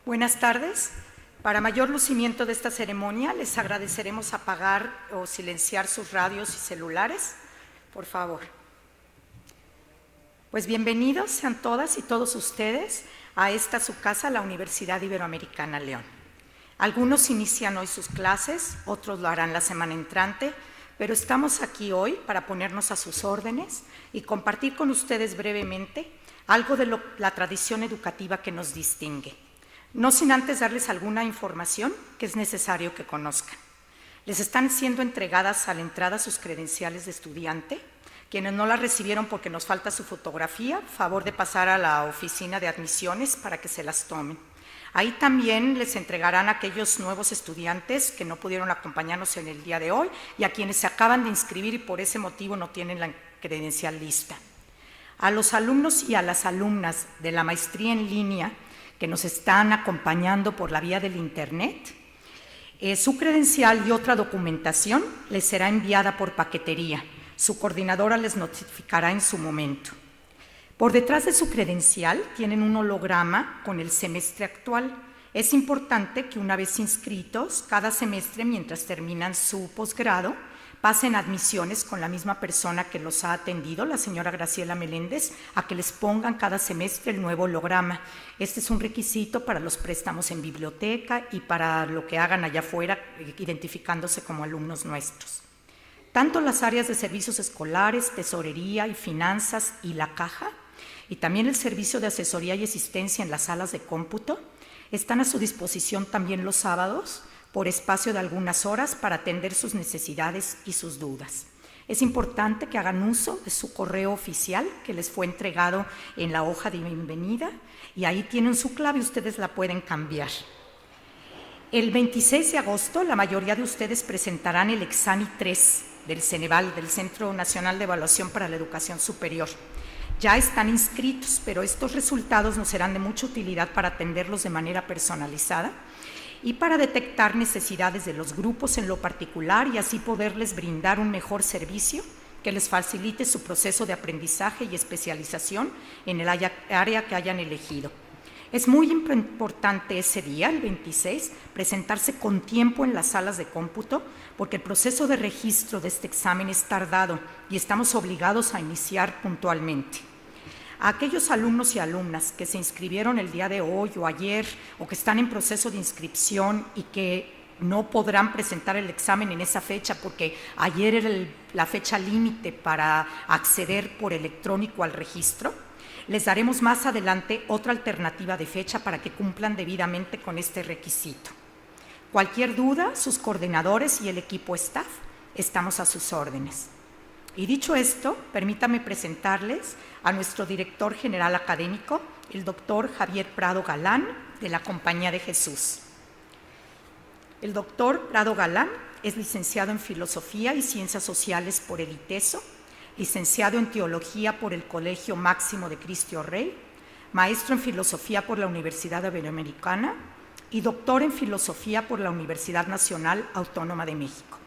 Buenas tardes. Para mayor lucimiento de esta ceremonia, les agradeceremos apagar o silenciar sus radios y celulares, por favor. Pues bienvenidos sean todas y todos ustedes a esta su casa, la Universidad Iberoamericana León. Algunos inician hoy sus clases, otros lo harán la semana entrante, pero estamos aquí hoy para ponernos a sus órdenes y compartir con ustedes brevemente algo de la tradición educativa que nos distingue. No sin antes darles alguna información que es necesario que conozcan. Les están siendo entregadas a la entrada sus credenciales de estudiante. Quienes no las recibieron porque nos falta su fotografía, favor de pasar a la oficina de admisiones para que se las tomen. Ahí también les entregarán a aquellos nuevos estudiantes que no pudieron acompañarnos en el día de hoy y a quienes se acaban de inscribir y por ese motivo no tienen la credencial lista. A los alumnos y a las alumnas de la maestría en línea que nos están acompañando por la vía del Internet, su credencial y otra documentación les será enviada por paquetería. Su coordinadora les notificará en su momento. Por detrás de su credencial tienen un holograma con el semestre actual. Es importante que una vez inscritos, cada semestre, mientras terminan su posgrado, pasen admisiones con la misma persona que los ha atendido, la señora Graciela Meléndez, a que les pongan cada semestre el nuevo holograma. Este es un requisito para los préstamos en biblioteca y para lo que hagan allá afuera, identificándose como alumnos nuestros. Tanto las áreas de servicios escolares, tesorería y finanzas y la caja, y también el servicio de asesoría y asistencia en las salas de cómputo, están a su disposición también los sábados, por espacio de algunas horas para atender sus necesidades y sus dudas. Es importante que hagan uso de su correo oficial que les fue entregado en la hoja de bienvenida y ahí tienen su clave, ustedes la pueden cambiar. El 26 de agosto la mayoría de ustedes presentarán el examen 3 del Ceneval, del Centro Nacional de Evaluación para la Educación Superior. Ya están inscritos, pero estos resultados nos serán de mucha utilidad para atenderlos de manera personalizada y para detectar necesidades de los grupos en lo particular y así poderles brindar un mejor servicio que les facilite su proceso de aprendizaje y especialización en el área que hayan elegido. Es muy importante ese día, el 26, presentarse con tiempo en las salas de cómputo porque el proceso de registro de este examen es tardado y estamos obligados a iniciar puntualmente. A aquellos alumnos y alumnas que se inscribieron el día de hoy o ayer o que están en proceso de inscripción y que no podrán presentar el examen en esa fecha porque ayer era la fecha límite para acceder por electrónico al registro, les daremos más adelante otra alternativa de fecha para que cumplan debidamente con este requisito. Cualquier duda, sus coordinadores y el equipo staff estamos a sus órdenes. Y dicho esto, permítame presentarles a nuestro director general académico, el doctor Javier Prado Galán, de la Compañía de Jesús. El doctor Prado Galán es licenciado en Filosofía y Ciencias Sociales por el ITESO, licenciado en Teología por el Colegio Máximo de Cristo Rey, maestro en Filosofía por la Universidad Iberoamericana y doctor en Filosofía por la Universidad Nacional Autónoma de México.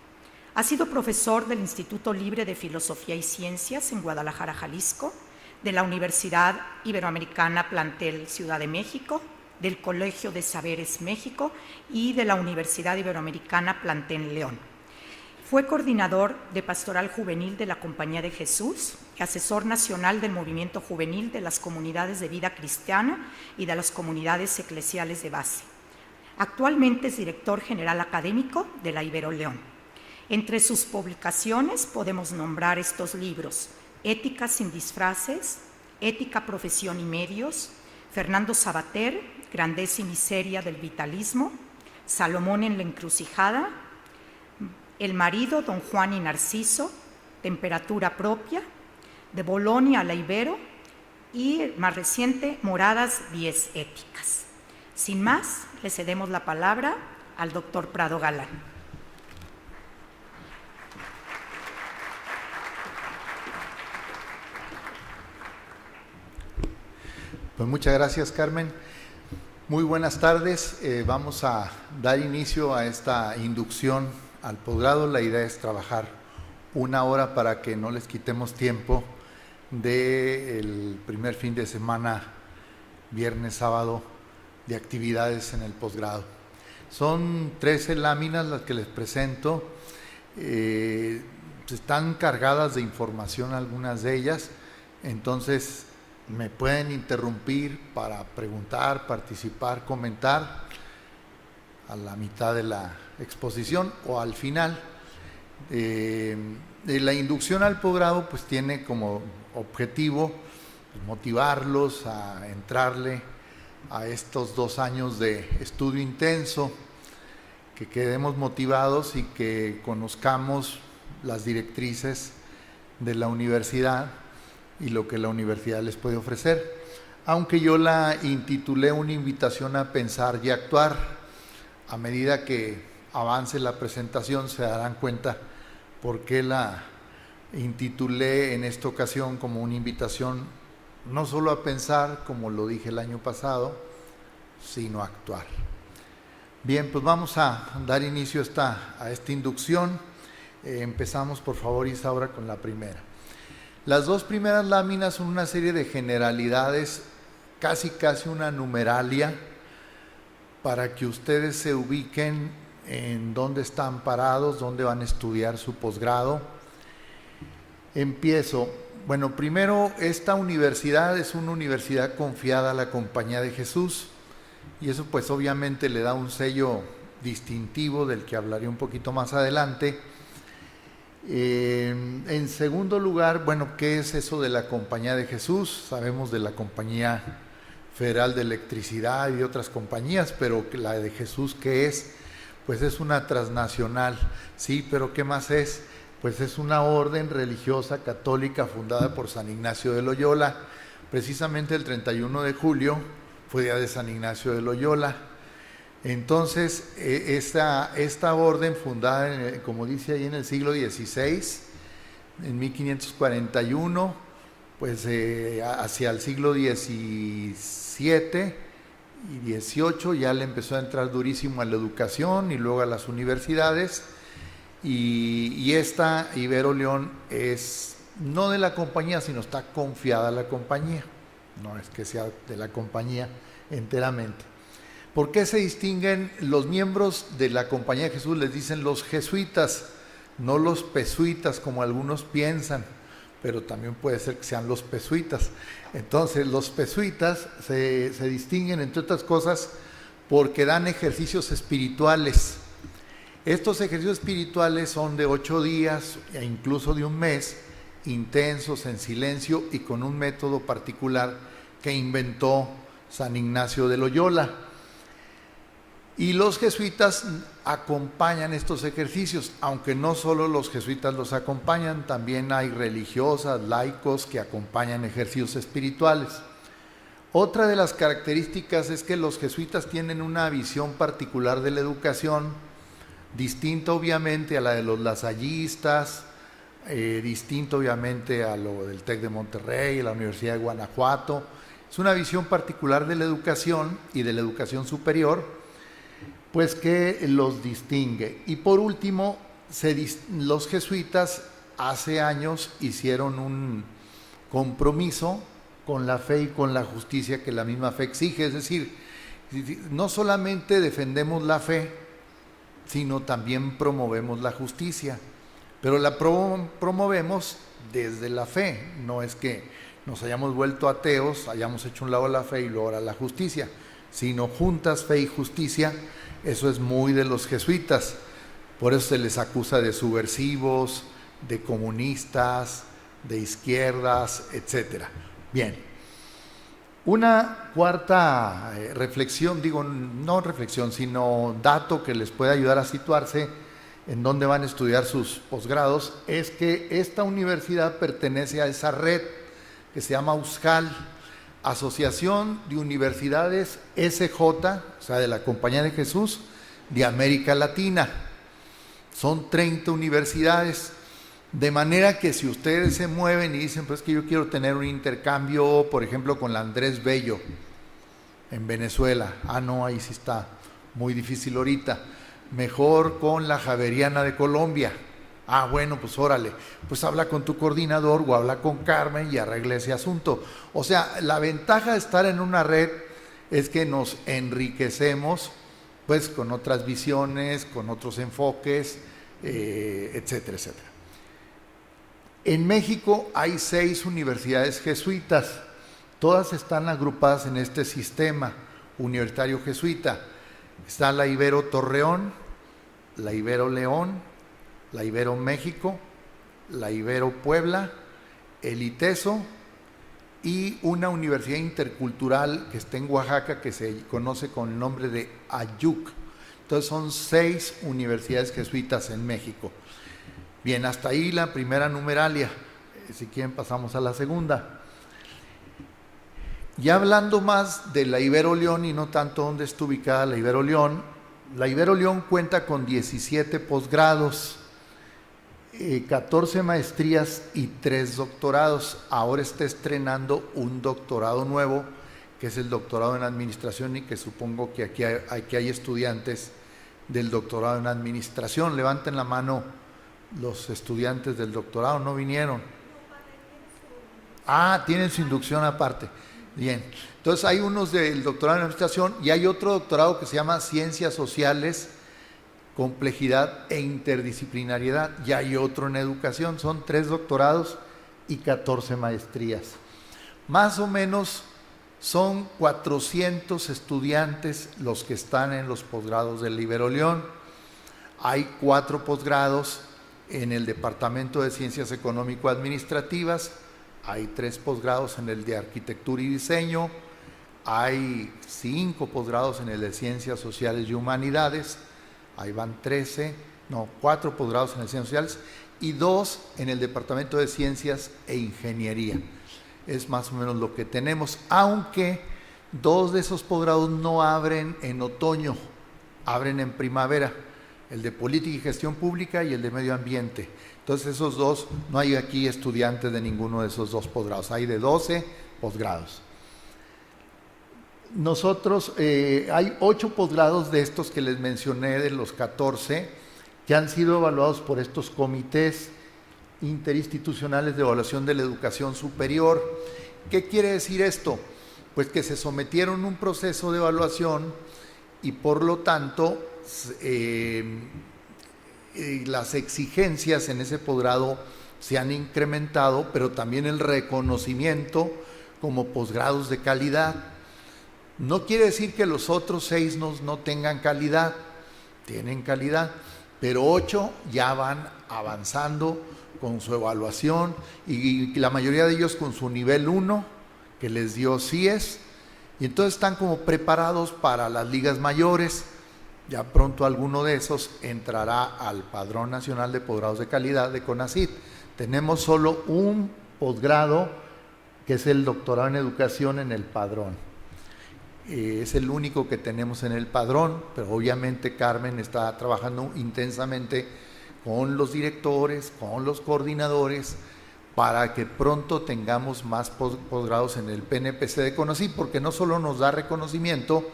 Ha sido profesor del Instituto Libre de Filosofía y Ciencias en Guadalajara, Jalisco, de la Universidad Iberoamericana Plantel Ciudad de México, del Colegio de Saberes México y de la Universidad Iberoamericana Plantel León. Fue coordinador de Pastoral Juvenil de la Compañía de Jesús, asesor nacional del Movimiento Juvenil de las Comunidades de Vida Cristiana y de las Comunidades Eclesiales de Base. Actualmente es director general académico de la Ibero León. Entre sus publicaciones podemos nombrar estos libros: Ética sin disfraces, Ética, Profesión y Medios, Fernando Sabater, Grandeza y Miseria del Vitalismo, Salomón en la Encrucijada, El marido, Don Juan y Narciso, Temperatura propia, De Bolonia a la Ibero y el más reciente, Moradas 10 éticas. Sin más, le cedemos la palabra al doctor Prado Galán. Pues muchas gracias, Carmen. Muy buenas tardes. Vamos a dar inicio a esta inducción al posgrado. La idea es trabajar 1 hora para que no les quitemos tiempo del primer fin de semana, viernes, sábado de actividades en el posgrado. Son 13 láminas las que les presento. Están cargadas de información algunas de ellas, entonces me pueden interrumpir para preguntar, participar, comentar a la mitad de la exposición o al final. La inducción al posgrado pues tiene como objetivo motivarlos a entrarle a estos 2 años de estudio intenso, que quedemos motivados y que conozcamos las directrices de la universidad y lo que la universidad les puede ofrecer. Aunque yo la intitulé una invitación a pensar y actuar, a medida que avance la presentación se darán cuenta por qué la intitulé en esta ocasión como una invitación no solo a pensar, como lo dije el año pasado, sino a actuar. Bien, pues vamos a dar inicio a esta inducción. Empezamos, por favor, Isaura, con la primera. Las 2 primeras láminas son una serie de generalidades, casi una numeralia, para que ustedes se ubiquen en dónde están parados, dónde van a estudiar su posgrado. Empiezo. Bueno, primero, esta universidad es una universidad confiada a la Compañía de Jesús, y eso pues obviamente le da un sello distintivo del que hablaré un poquito más adelante. En segundo lugar, bueno, ¿qué es eso de la Compañía de Jesús? Sabemos de la Compañía Federal de Electricidad y de otras compañías, pero la de Jesús, ¿qué es? Pues es una transnacional, sí, pero ¿qué más es? Pues es una orden religiosa católica fundada por San Ignacio de Loyola. Precisamente el 31 de julio fue día de San Ignacio de Loyola. Entonces, esta orden fundada, como dice ahí, en el siglo XVI, en 1541, pues hacia el siglo XVII y XVIII ya le empezó a entrar durísimo a la educación y luego a las universidades. Y esta Ibero León es no de la compañía, sino está confiada a la compañía, no es que sea de la compañía enteramente. ¿Por qué se distinguen los miembros de la Compañía de Jesús? Les dicen los jesuitas, no los pesuitas como algunos piensan, pero también puede ser que sean los pesuitas. Entonces los pesuitas se distinguen, entre otras cosas, porque dan ejercicios espirituales. Estos ejercicios espirituales son de 8 días e incluso de un mes, intensos, en silencio y con un método particular que inventó San Ignacio de Loyola. Y los jesuitas acompañan estos ejercicios, aunque no solo los jesuitas los acompañan, también hay religiosas, laicos que acompañan ejercicios espirituales. Otra de las características es que los jesuitas tienen una visión particular de la educación, distinta obviamente a la de los lasallistas, distinta obviamente a lo del TEC de Monterrey, la Universidad de Guanajuato. Es una visión particular de la educación y de la educación superior, pues que los distingue. Y por último, los jesuitas hace años hicieron un compromiso con la fe y con la justicia que la misma fe exige. Es decir, no solamente defendemos la fe, sino también promovemos la justicia, pero la promovemos desde la fe. No es que nos hayamos vuelto ateos, hayamos hecho un lado la fe y luego ahora la justicia, sino juntas fe y justicia. Eso es muy de los jesuitas, por eso se les acusa de subversivos, de comunistas, de izquierdas, etc. Bien, una cuarta reflexión, digo no reflexión, sino dato que les puede ayudar a situarse en dónde van a estudiar sus posgrados, es que esta universidad pertenece a esa red que se llama AUSJAL, Asociación de Universidades SJ, o sea, de la Compañía de Jesús de América Latina. Son 30 universidades, de manera que si ustedes se mueven y dicen, pues que yo quiero tener un intercambio, por ejemplo, con la Andrés Bello en Venezuela, no, ahí sí está muy difícil ahorita, mejor con la Javeriana de Colombia. Bueno, pues órale, pues habla con tu coordinador o habla con Carmen y arregla ese asunto. O sea, la ventaja de estar en una red es que nos enriquecemos pues con otras visiones, con otros enfoques, etcétera, etcétera. En México hay 6 universidades jesuitas, todas están agrupadas en este sistema universitario jesuita. Está la Ibero Torreón, la Ibero León, la Ibero México, la Ibero Puebla, el ITESO y una universidad intercultural que está en Oaxaca que se conoce con el nombre de AYUC. Entonces son 6 universidades jesuitas en México. Bien, hasta ahí la primera numeralia. Si quieren pasamos a la segunda. Ya hablando más de la Ibero León y no tanto dónde está ubicada la Ibero León, la Ibero León cuenta con 17 posgrados, 14 maestrías y 3 doctorados. Ahora está estrenando un doctorado nuevo, que es el doctorado en administración, y que supongo que aquí hay estudiantes del doctorado en administración. Levanten la mano los estudiantes del doctorado, ¿no vinieron? Ah, tienen su inducción aparte. Bien, entonces hay unos del doctorado en administración y hay otro doctorado que se llama Ciencias Sociales, Complejidad e Interdisciplinariedad, y hay otro en Educación. Son 3 doctorados y 14 maestrías. Más o menos son 400 estudiantes los que están en los posgrados del Ibero León. Hay 4 posgrados en el Departamento de Ciencias Económico-Administrativas, hay 3 posgrados en el de Arquitectura y Diseño, hay 5 posgrados en el de Ciencias Sociales y Humanidades, ahí van 4 posgrados en el de Ciencias Sociales y 2 en el Departamento de Ciencias e Ingeniería. Es más o menos lo que tenemos, aunque 2 de esos posgrados no abren en otoño, abren en primavera, el de Política y Gestión Pública y el de Medio Ambiente. Entonces esos 2, no hay aquí estudiantes de ninguno de esos 2 posgrados, hay de 12 posgrados. Nosotros, hay 8 posgrados de estos que les mencioné, de los 14, que han sido evaluados por estos comités interinstitucionales de evaluación de la educación superior. ¿Qué quiere decir esto? Pues que se sometieron a un proceso de evaluación y por lo tanto las exigencias en ese posgrado se han incrementado, pero también el reconocimiento como posgrados de calidad. No quiere decir que los otros 6 no tengan calidad, tienen calidad, pero 8 ya van avanzando con su evaluación y la mayoría de ellos con su nivel 1 que les dio CIES, y entonces están como preparados para las ligas mayores. Ya pronto alguno de esos entrará al Padrón Nacional de Posgrados de Calidad de CONACYT. Tenemos solo un posgrado que es el doctorado en educación en el padrón. Es el único que tenemos en el padrón, pero obviamente Carmen está trabajando intensamente con los directores, con los coordinadores, para que pronto tengamos más posgrados en el PNPC de CONACYT, porque no solo nos da reconocimiento,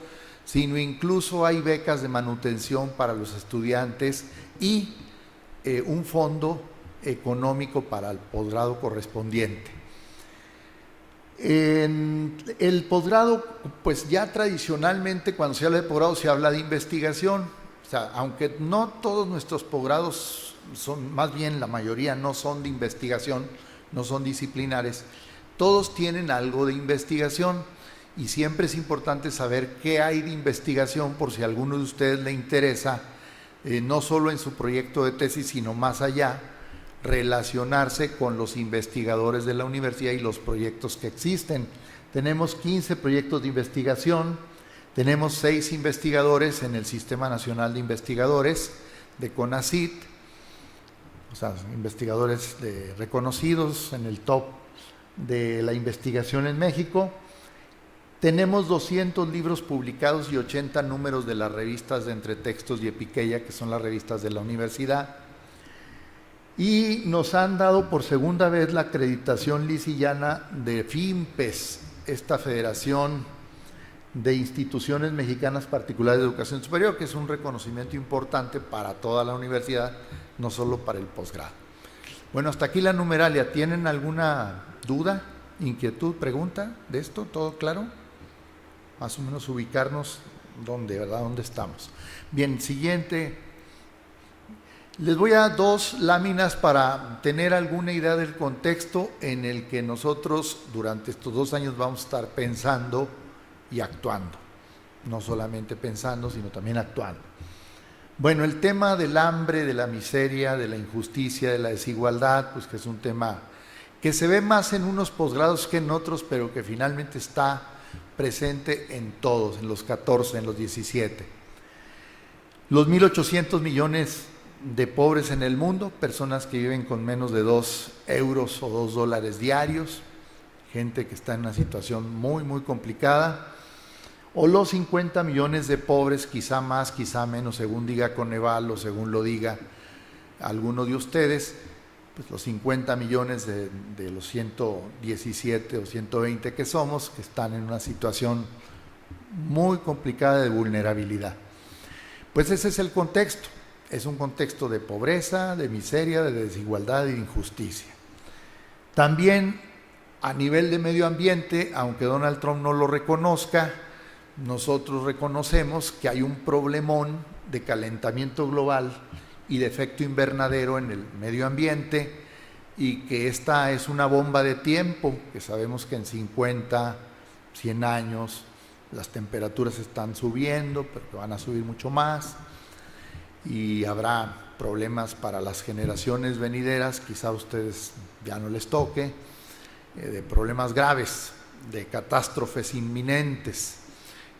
sino incluso hay becas de manutención para los estudiantes y un fondo económico para el posgrado correspondiente. En el posgrado, pues ya tradicionalmente cuando se habla de posgrado se habla de investigación, o sea, aunque no todos nuestros posgrados son, más bien la mayoría no son de investigación, no son disciplinares, todos tienen algo de investigación. Y siempre es importante saber qué hay de investigación por si a alguno de ustedes le interesa, no solo en su proyecto de tesis, sino más allá, relacionarse con los investigadores de la universidad y los proyectos que existen. Tenemos 15 proyectos de investigación, tenemos 6 investigadores en el Sistema Nacional de Investigadores de CONACYT, o sea, investigadores reconocidos en el top de la investigación en México. Tenemos 200 libros publicados y 80 números de las revistas de Entre Textos y Epiqueia, que son las revistas de la universidad. Y nos han dado por segunda vez la acreditación lisillana de FIMPES, esta Federación de Instituciones Mexicanas Particulares de Educación Superior, que es un reconocimiento importante para toda la universidad, no solo para el posgrado. Bueno, hasta aquí la numeralia. ¿Tienen alguna duda, inquietud, pregunta de esto? ¿Todo claro? más o menos ubicarnos dónde, ¿verdad? ¿Dónde estamos? Bien, siguiente. Les voy a dar 2 láminas para tener alguna idea del contexto en el que nosotros durante estos 2 años vamos a estar pensando y actuando. No solamente pensando, sino también actuando. Bueno, el tema del hambre, de la miseria, de la injusticia, de la desigualdad, pues que es un tema que se ve más en unos posgrados que en otros, pero que finalmente está presente en todos, en los 14, en los 17. Los 1.800 millones de pobres en el mundo, personas que viven con menos de 2 euros o 2 dólares diarios, gente que está en una situación muy, muy complicada. O los 50 millones de pobres, quizá más, quizá menos, según diga Coneval o según lo diga alguno de ustedes, pues los 50 millones de los 117 o 120 que somos, que están en una situación muy complicada de vulnerabilidad. Pues ese es el contexto, es un contexto de pobreza, de miseria, de desigualdad y de injusticia. También a nivel de medio ambiente, aunque Donald Trump no lo reconozca, nosotros reconocemos que hay un problemón de calentamiento global y de efecto invernadero en el medio ambiente y que esta es una bomba de tiempo, que sabemos que en 50, 100 años las temperaturas están subiendo, pero que van a subir mucho más y habrá problemas para las generaciones venideras, quizá a ustedes ya no les toque, de problemas graves, de catástrofes inminentes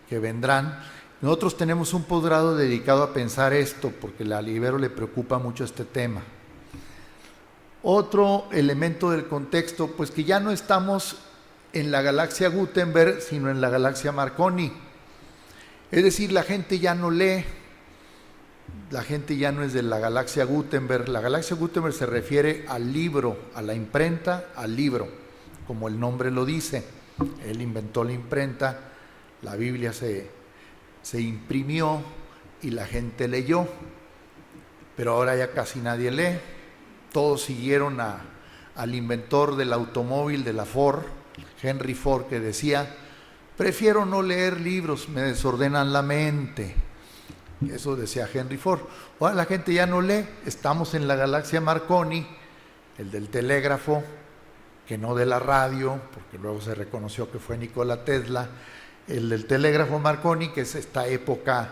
que vendrán. Nosotros tenemos un posgrado dedicado a pensar esto, porque a la Ibero le preocupa mucho este tema. Otro elemento del contexto, pues que ya no estamos en la galaxia Gutenberg, sino en la galaxia Marconi. Es decir, la gente ya no lee, la gente ya no es de la galaxia Gutenberg. La galaxia Gutenberg se refiere al libro, a la imprenta, al libro, como el nombre lo dice. Él inventó la imprenta. La Biblia se imprimió y la gente leyó, pero ahora ya casi nadie lee. Todos siguieron al inventor del automóvil, de la Ford, Henry Ford, que decía: prefiero no leer libros, me desordenan la mente. Eso decía Henry Ford. Ahora la gente ya no lee. Estamos en la galaxia Marconi, el del telégrafo, que no de la radio, porque luego se reconoció que fue Nikola Tesla. El del telégrafo Marconi, que es esta época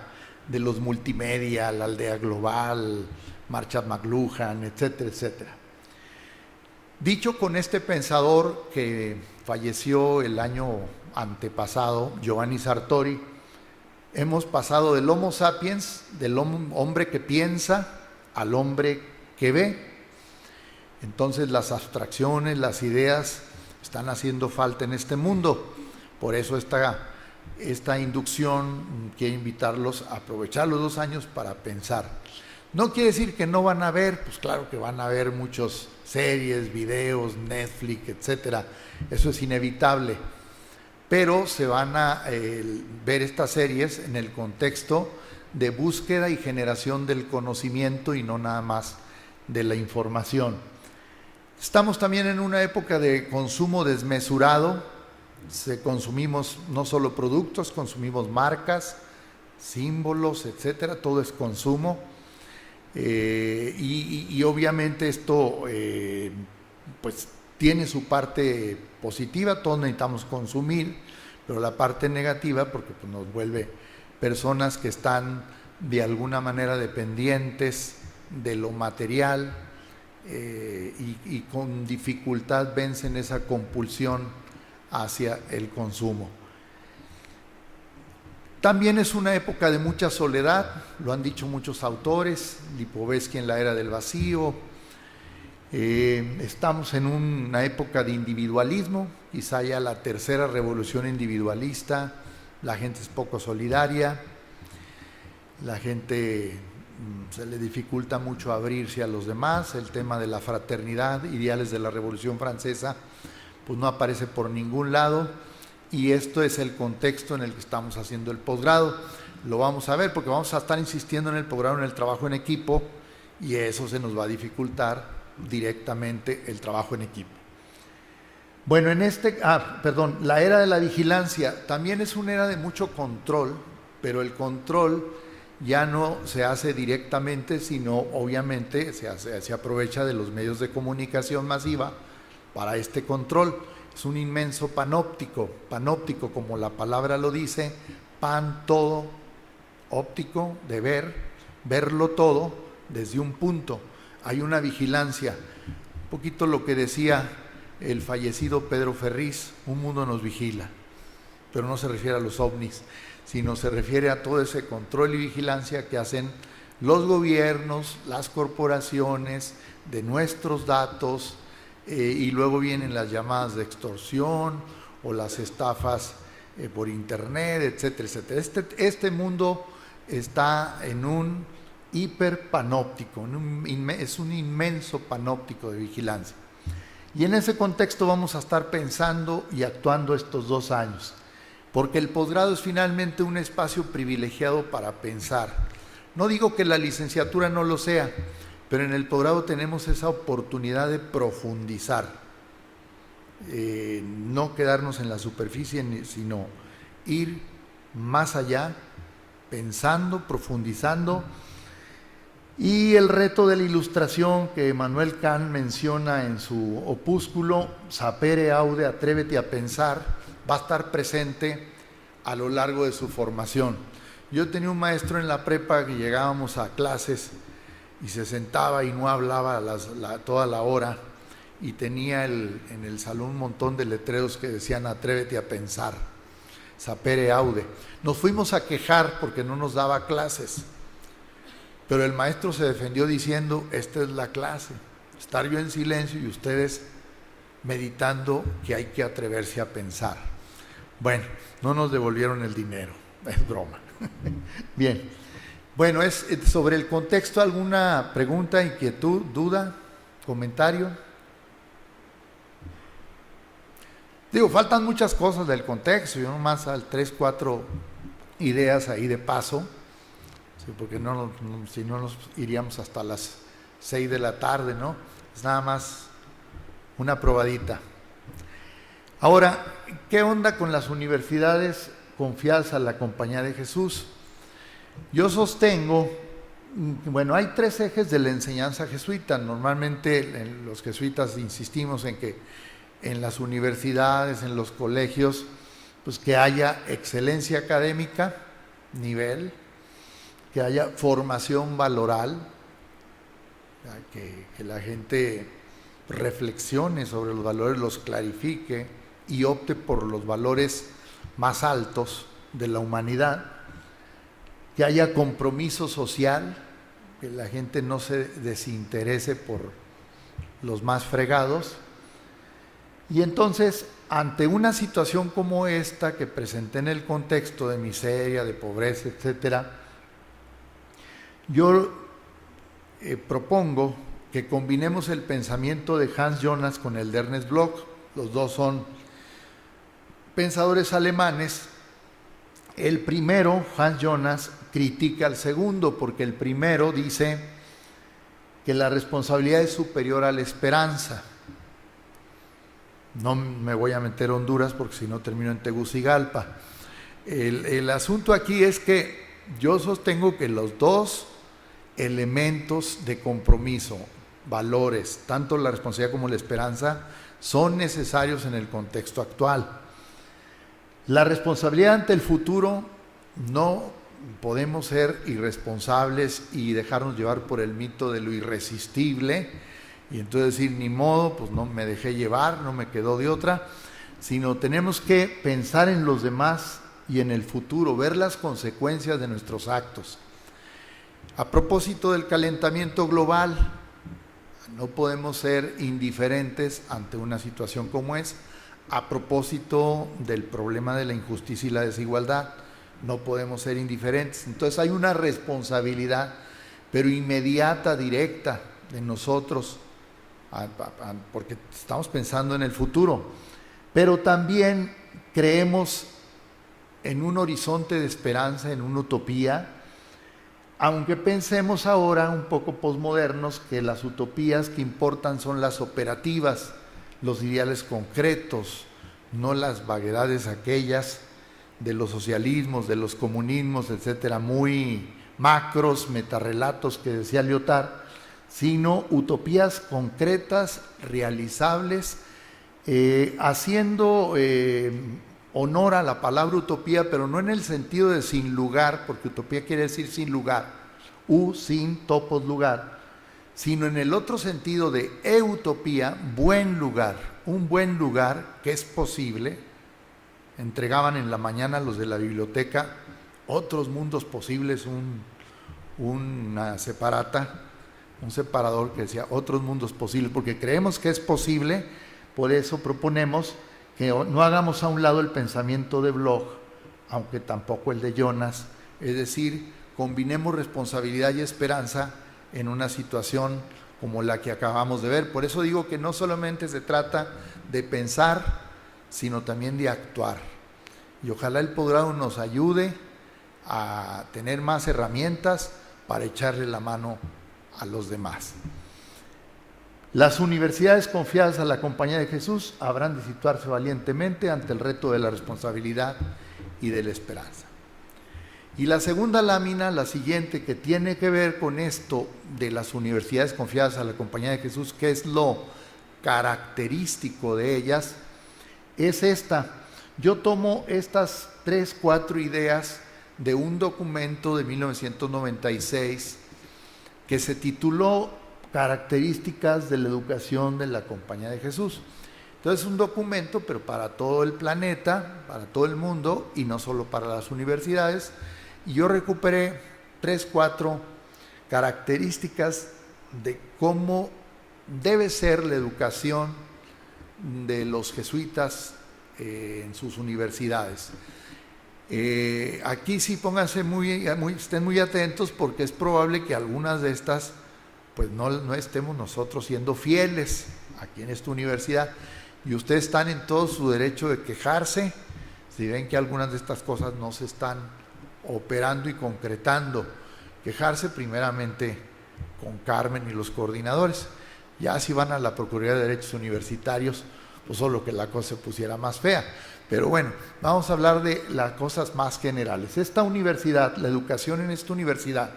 de los multimedia, la aldea global, Marshall McLuhan, etcétera, etcétera. Dicho con este pensador que falleció el año antepasado, Giovanni Sartori, hemos pasado del Homo sapiens, del hombre que piensa, al hombre que ve. Entonces las abstracciones, las ideas están haciendo falta en este mundo. Por eso esta inducción quiere invitarlos a aprovechar los 2 años para pensar. No quiere decir que no van a ver, pues claro que van a ver muchas series, videos, Netflix, etcétera. Eso es inevitable. Pero se van a ver estas series en el contexto de búsqueda y generación del conocimiento y no nada más de la información. Estamos también en una época de consumo desmesurado. Consumimos no solo productos, consumimos marcas, símbolos, etcétera, todo es consumo. Y obviamente esto pues tiene su parte positiva, todos necesitamos consumir, pero la parte negativa, porque pues, nos vuelve personas que están de alguna manera dependientes de lo material y con dificultad vencen esa compulsión hacia el consumo. También es una época de mucha soledad, lo han dicho muchos autores, Lipovetsky en La Era del Vacío. Estamos en una época de individualismo, quizá ya la tercera revolución individualista, la gente es poco solidaria, la gente se le dificulta mucho abrirse a los demás, el tema de la fraternidad, ideales de la Revolución Francesa, pues no aparece por ningún lado, y esto es el contexto en el que estamos haciendo el posgrado. Lo vamos a ver porque vamos a estar insistiendo en el posgrado, en el trabajo en equipo, y eso se nos va a dificultar directamente el trabajo en equipo. Bueno, la era de la vigilancia también es una era de mucho control, pero el control ya no se hace directamente, sino obviamente se aprovecha de los medios de comunicación masiva para este control. Es un inmenso panóptico como la palabra lo dice, pan todo, óptico, de verlo todo desde un punto. Hay una vigilancia, un poquito lo que decía el fallecido Pedro Ferriz, un mundo nos vigila, pero no se refiere a los ovnis, sino se refiere a todo ese control y vigilancia que hacen los gobiernos, las corporaciones, de nuestros datos, y luego vienen las llamadas de extorsión o las estafas por internet, etcétera, etcétera. Este mundo está en un hiperpanóptico, es un inmenso panóptico de vigilancia. Y en ese contexto vamos a estar pensando y actuando estos 2 años, porque el posgrado es finalmente un espacio privilegiado para pensar. No digo que la licenciatura no lo sea, pero en el posgrado tenemos esa oportunidad de profundizar, no quedarnos en la superficie, sino ir más allá, pensando, profundizando. Y el reto de la ilustración que Manuel Kant menciona en su opúsculo Sapere Aude, atrévete a pensar, va a estar presente a lo largo de su formación. Yo tenía un maestro en la prepa que llegábamos a clases y se sentaba y no hablaba toda la hora, y tenía en el salón un montón de letreros que decían atrévete a pensar, Sapere Aude. Nos fuimos a quejar porque no nos daba clases, pero el maestro se defendió diciendo, esta es la clase, estar yo en silencio y ustedes meditando que hay que atreverse a pensar. Bueno, no nos devolvieron el dinero, es broma. Bien, bueno, es sobre el contexto, ¿alguna pregunta, inquietud, duda, comentario? Digo, faltan muchas cosas del contexto, yo nomás 3, 4 ideas ahí de paso. Sí, porque si no nos iríamos hasta las 6 de la tarde, ¿no? Es nada más una probadita. Ahora, ¿qué onda con las universidades confiadas a la Compañía de Jesús? Yo sostengo, bueno, hay 3 ejes de la enseñanza jesuita. Normalmente los jesuitas insistimos en que en las universidades, en los colegios, pues que haya excelencia académica, nivel, que haya formación valoral, que la gente reflexione sobre los valores, los clarifique y opte por los valores más altos de la humanidad, que haya compromiso social, que la gente no se desinterese por los más fregados. Y entonces, ante una situación como esta que presenté en el contexto de miseria, de pobreza, etcétera, yo propongo que combinemos el pensamiento de Hans Jonas con el de Ernest Bloch. Los dos son pensadores alemanes. El primero, Hans Jonas, critica al segundo, porque el primero dice que la responsabilidad es superior a la esperanza. No me voy a meter a Honduras porque si no termino en Tegucigalpa. El asunto aquí es que yo sostengo que los dos elementos de compromiso, valores, tanto la responsabilidad como la esperanza, son necesarios en el contexto actual. La responsabilidad ante el futuro, no podemos ser irresponsables y dejarnos llevar por el mito de lo irresistible y entonces decir, ni modo, pues no me dejé llevar, no me quedó de otra, sino tenemos que pensar en los demás y en el futuro, ver las consecuencias de nuestros actos. A propósito del calentamiento global, no podemos ser indiferentes ante una situación como es. A propósito del problema de la injusticia y la desigualdad, no podemos ser indiferentes. Entonces hay una responsabilidad, pero inmediata, directa, de nosotros, porque estamos pensando en el futuro. Pero también creemos en un horizonte de esperanza, en una utopía, aunque pensemos ahora un poco posmodernos que las utopías que importan son las operativas, los ideales concretos, no las vaguedades aquellas de los socialismos, de los comunismos, etcétera, muy macros, metarrelatos que decía Lyotard, sino utopías concretas, realizables, haciendo honor a la palabra utopía, pero no en el sentido de sin lugar, porque utopía quiere decir sin lugar, sin topos lugar, sino en el otro sentido de eutopía, buen lugar, un buen lugar que es posible. Entregaban en la mañana los de la biblioteca otros mundos posibles, una separata, un separador que decía otros mundos posibles, porque creemos que es posible. Por eso proponemos que no hagamos a un lado el pensamiento de Bloch, aunque tampoco el de Jonas, es decir, combinemos responsabilidad y esperanza en una situación como la que acabamos de ver. Por eso digo que no solamente se trata de pensar, sino también de actuar. Y ojalá el posgrado nos ayude a tener más herramientas para echarle la mano a los demás. Las universidades confiadas a la Compañía de Jesús habrán de situarse valientemente ante el reto de la responsabilidad y de la esperanza. Y la segunda lámina, la siguiente, que tiene que ver con esto de las universidades confiadas a la Compañía de Jesús, que es lo característico de ellas, es esta. Yo tomo estas 3, 4 ideas de un documento de 1996 que se tituló Características de la educación de la Compañía de Jesús. Entonces es un documento, pero para todo el planeta, para todo el mundo, y no solo para las universidades. Y yo recuperé 3, 4 características de cómo debe ser la educación de los jesuitas en sus universidades. Aquí sí pónganse estén muy atentos, porque es probable que algunas de estas pues no estemos nosotros siendo fieles aquí en esta universidad, y ustedes están en todo su derecho de quejarse si ven que algunas de estas cosas no se están operando y concretando. Quejarse primeramente con Carmen y los coordinadores. Ya si van a la Procuraduría de Derechos Universitarios, pues solo que la cosa se pusiera más fea. Pero bueno, vamos a hablar de las cosas más generales. Esta universidad, la educación en esta universidad,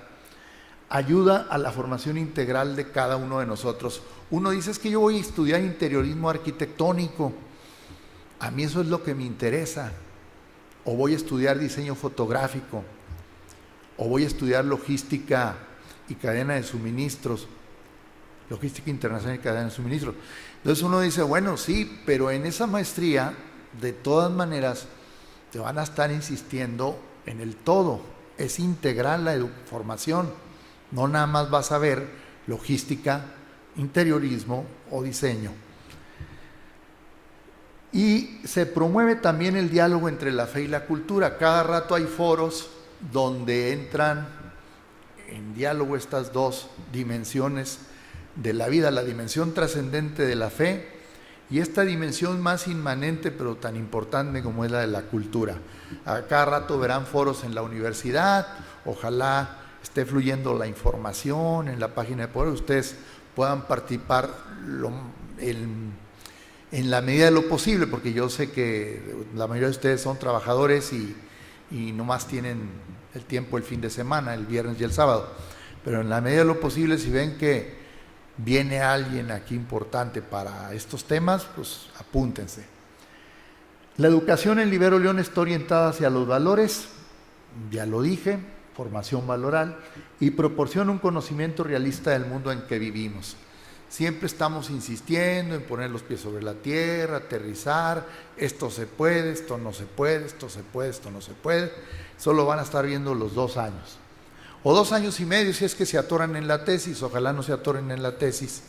ayuda a la formación integral de cada uno de nosotros. Uno dice, es que yo voy a estudiar interiorismo arquitectónico, a mí eso es lo que me interesa, o voy a estudiar diseño fotográfico, o voy a estudiar logística y cadena de suministros, logística internacional y cadena de suministros. Entonces uno dice, bueno, sí, pero en esa maestría, de todas maneras, te van a estar insistiendo en el todo, es integral la formación. No nada más vas a ver logística, interiorismo o diseño. Y se promueve también el diálogo entre la fe y la cultura. Cada rato hay foros donde entran en diálogo estas dos dimensiones de la vida, la dimensión trascendente de la fe y esta dimensión más inmanente pero tan importante como es la de la cultura. A cada rato verán foros en la universidad, ojalá esté fluyendo la información en la página de poder, ustedes puedan participar en la medida de lo posible, porque yo sé que la mayoría de ustedes son trabajadores y nomás tienen el tiempo el fin de semana, el viernes y el sábado, pero en la medida de lo posible, si ven que viene alguien aquí importante para estos temas, pues apúntense. La educación en Libero León está orientada hacia los valores, ya lo dije, formación valoral, y proporciona un conocimiento realista del mundo en que vivimos. Siempre estamos insistiendo en poner los pies sobre la tierra, aterrizar, esto se puede, esto no se puede, esto se puede, esto no se puede. Solo van a estar viendo los 2 años. O 2 años y medio si es que se atoran en la tesis, ojalá no se atoren en la tesis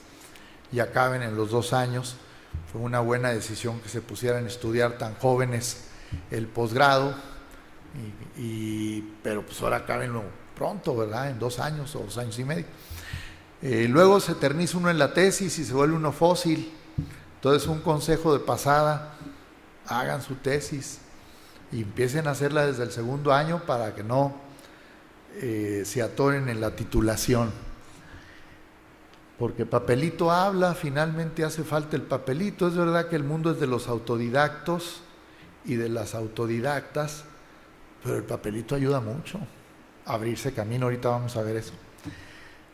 y acaben en los 2 años. Fue una buena decisión que se pusieran a estudiar tan jóvenes el posgrado, pero pues ahora acabenlo pronto, ¿verdad? En 2 años o 2 años y medio. Luego se eterniza uno en la tesis y se vuelve uno fósil. Entonces un consejo de pasada, hagan su tesis y empiecen a hacerla desde el 2.º año para que no se atoren en la titulación. porque papelito habla, finalmente hace falta el papelito. Es verdad que el mundo es de los autodidactos y de las autodidactas, pero el papelito ayuda mucho a abrirse camino. Ahorita vamos a ver eso.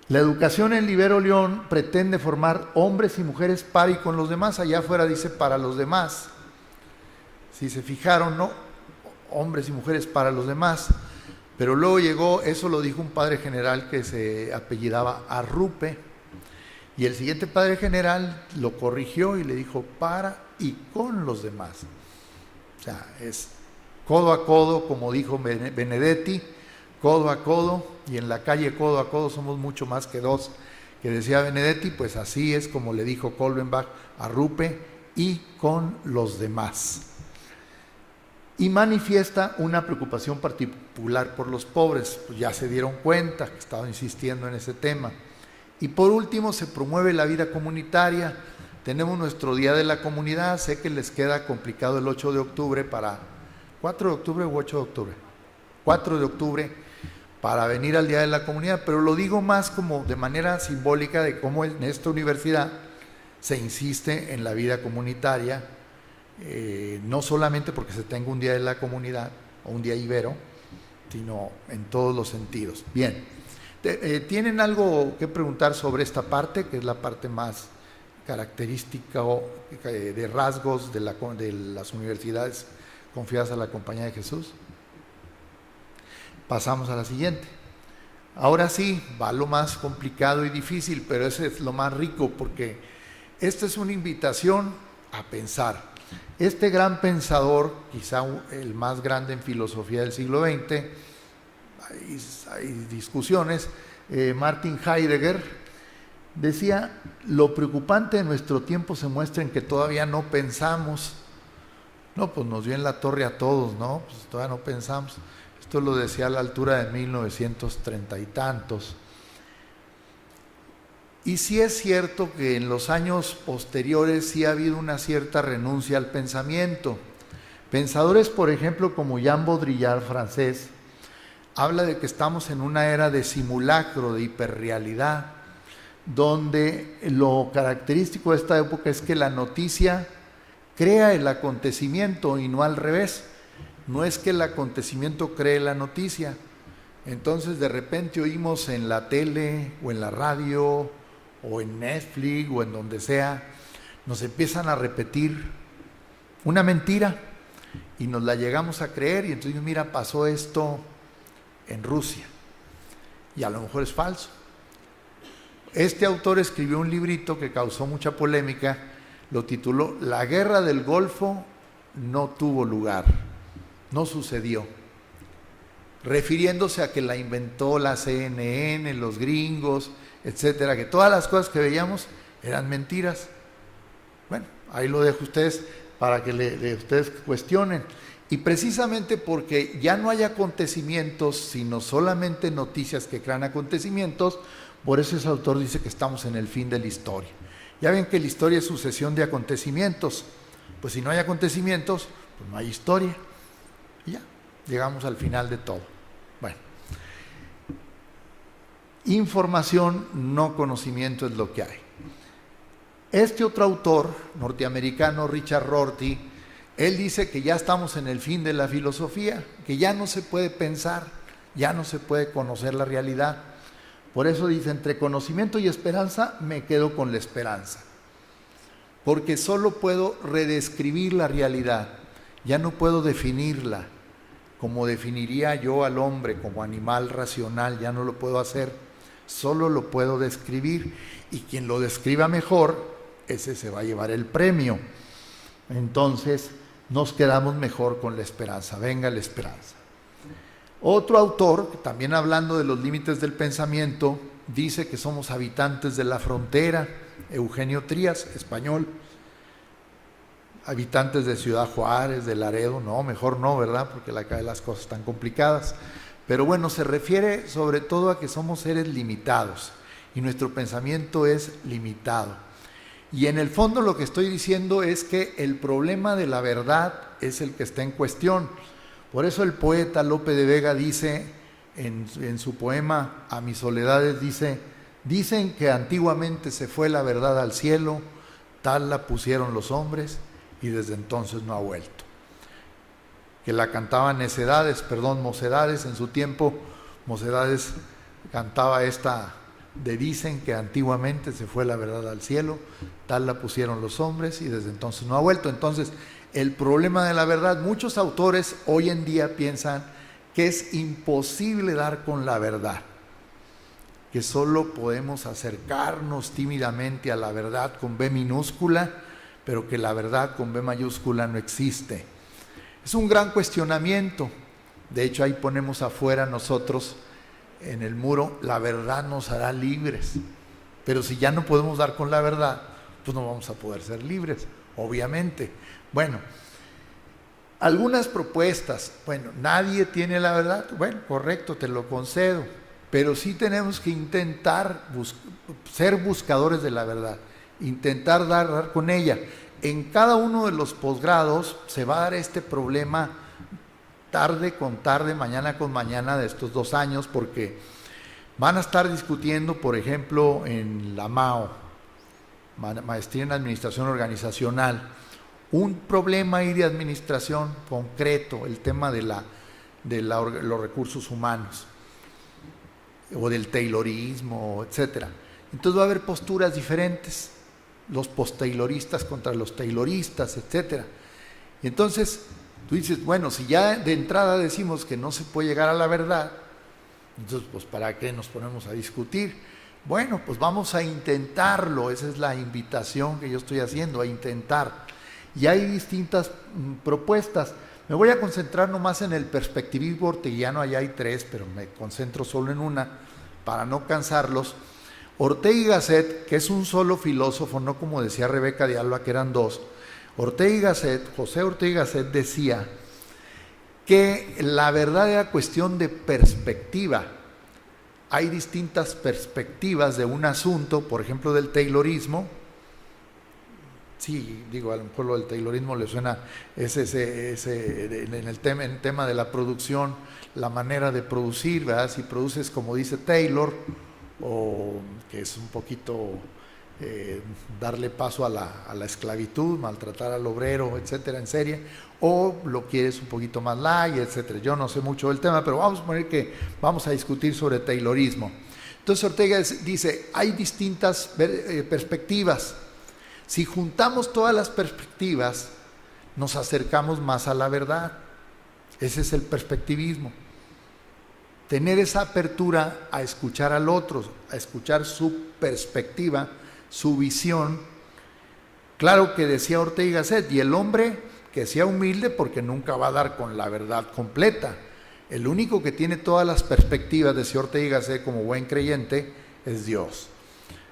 La educación en Libero León pretende formar hombres y mujeres para y con los demás. Allá afuera dice para los demás. Si se fijaron, ¿no? Hombres y mujeres para los demás. Pero luego llegó, eso lo dijo un padre general que se apellidaba Arrupe, y el siguiente padre general lo corrigió y le dijo para y con los demás. O sea, es codo a codo, como dijo Benedetti, codo a codo, y en la calle codo a codo somos mucho más que dos, que decía Benedetti. Pues así es como le dijo Kolbenbach a Rupe, y con los demás. Y manifiesta una preocupación particular por los pobres, pues ya se dieron cuenta que estaba insistiendo en ese tema. Y por último, se promueve la vida comunitaria. Tenemos nuestro Día de la Comunidad. Sé que les queda complicado el 8 de octubre para... ¿4 de octubre u 8 de octubre? 4 de octubre para venir al Día de la Comunidad, pero lo digo más como de manera simbólica de cómo en esta universidad se insiste en la vida comunitaria, no solamente porque se tenga un Día de la Comunidad o un Día Ibero, sino en todos los sentidos. Bien. ¿Tienen algo que preguntar sobre esta parte, que es la parte más característica de rasgos de las universidades confiadas a la Compañía de Jesús? Pasamos a la siguiente. Ahora sí, va lo más complicado y difícil, pero ese es lo más rico, porque esta es una invitación a pensar. Este gran pensador, quizá el más grande en filosofía del siglo XX, hay discusiones, Martin Heidegger decía: lo preocupante de nuestro tiempo se muestra en que todavía no pensamos. No, pues nos dio en la torre a todos, ¿no? Pues todavía no pensamos. Esto lo decía a la altura de 1930 y tantos. Y sí es cierto que en los años posteriores sí ha habido una cierta renuncia al pensamiento. Pensadores, por ejemplo, como Jean Baudrillard, francés, habla de que estamos en una era de simulacro, de hiperrealidad, donde lo característico de esta época es que la noticia crea el acontecimiento y no al revés. No es que el acontecimiento cree la noticia. Entonces de repente oímos en la tele o en la radio o en Netflix o en donde sea, nos empiezan a repetir una mentira y nos la llegamos a creer, y entonces mira, pasó esto en Rusia, y a lo mejor es falso. Este autor escribió un librito que causó mucha polémica, lo tituló La Guerra del Golfo no tuvo lugar, no sucedió, refiriéndose a que la inventó la CNN, los gringos, etcétera, que todas las cosas que veíamos eran mentiras. Bueno, ahí lo dejo a ustedes para que ustedes cuestionen. Y precisamente porque ya no hay acontecimientos, sino solamente noticias que crean acontecimientos, por eso ese autor dice que estamos en el fin de la historia. Ya ven que la historia es sucesión de acontecimientos. Pues si no hay acontecimientos, pues no hay historia. Y ya, llegamos al final de todo. Bueno, información, no conocimiento es lo que hay. Este otro autor norteamericano, Richard Rorty, él dice que ya estamos en el fin de la filosofía, que ya no se puede pensar, ya no se puede conocer la realidad. Por eso dice, entre conocimiento y esperanza, me quedo con la esperanza. Porque solo puedo redescribir la realidad, ya no puedo definirla, como definiría yo al hombre como animal racional, ya no lo puedo hacer, solo lo puedo describir, y quien lo describa mejor, ese se va a llevar el premio. Entonces nos quedamos mejor con la esperanza. Venga la esperanza. Otro autor, también hablando de los límites del pensamiento, dice que somos habitantes de la frontera. Eugenio Trías, español. Habitantes de Ciudad Juárez, de Laredo. No, mejor no, ¿verdad? Porque acá las cosas están complicadas. Pero bueno, se refiere sobre todo a que somos seres limitados y nuestro pensamiento es limitado. Y en el fondo lo que estoy diciendo es que el problema de la verdad es el que está en cuestión. Por eso el poeta Lope de Vega dice en su poema A mis soledades, dice: Dicen que antiguamente se fue la verdad al cielo, tal la pusieron los hombres y desde entonces no ha vuelto. Que la cantaban Mocedades en su tiempo. Mocedades cantaba esta de dicen que antiguamente se fue la verdad al cielo, tal la pusieron los hombres y desde entonces no ha vuelto. Entonces, el problema de la verdad, muchos autores hoy en día piensan que es imposible dar con la verdad, que solo podemos acercarnos tímidamente a la verdad con B minúscula, pero que la verdad con B mayúscula no existe. Es un gran cuestionamiento. De hecho, ahí ponemos afuera nosotros en el muro: la verdad nos hará libres. Pero si ya no podemos dar con la verdad, pues no vamos a poder ser libres, obviamente. Bueno, algunas propuestas. Bueno, nadie tiene la verdad. Bueno, correcto, te lo concedo. Pero sí tenemos que intentar ser buscadores de la verdad, intentar dar con ella. En cada uno de los posgrados se va a dar este problema tarde con tarde, mañana con mañana de estos 2 años, porque van a estar discutiendo, por ejemplo, en la MAO, Maestría en Administración Organizacional, un problema ahí de administración concreto, el tema de los recursos humanos, o del taylorismo, etcétera. Entonces va a haber posturas diferentes, los post-tayloristas contra los tayloristas, etcétera. Y entonces tú dices, bueno, si ya de entrada decimos que no se puede llegar a la verdad, entonces pues ¿para qué nos ponemos a discutir? Bueno, pues vamos a intentarlo. Esa es la invitación que yo estoy haciendo, a intentar. Y hay distintas propuestas. Me voy a concentrar nomás en el perspectivismo orteguiano. Allá hay 3, pero me concentro solo en una para no cansarlos. Ortega y Gasset, que es un solo filósofo, no como decía Rebeca de Alba, que eran 2. Ortega y Gasset, José Ortega y Gasset decía que la verdad era cuestión de perspectiva. Hay distintas perspectivas de un asunto, por ejemplo, del taylorismo. Sí, digo, a lo mejor lo del taylorismo le suena en el tema de la producción, la manera de producir, ¿verdad? Si produces como dice Taylor, o que es un poquito darle paso a la esclavitud, maltratar al obrero, etcétera, en serie, o lo quieres un poquito más light, etcétera. Yo no sé mucho del tema, pero vamos a poner que vamos a discutir sobre taylorismo. Entonces Ortega dice, hay distintas perspectivas. Si juntamos todas las perspectivas, nos acercamos más a la verdad. Ese es el perspectivismo. Tener esa apertura a escuchar al otro, a escuchar su perspectiva, su visión. Claro que decía Ortega y Gasset, y el hombre que sea humilde porque nunca va a dar con la verdad completa. El único que tiene todas las perspectivas, decía Ortega y Gasset, como buen creyente, es Dios.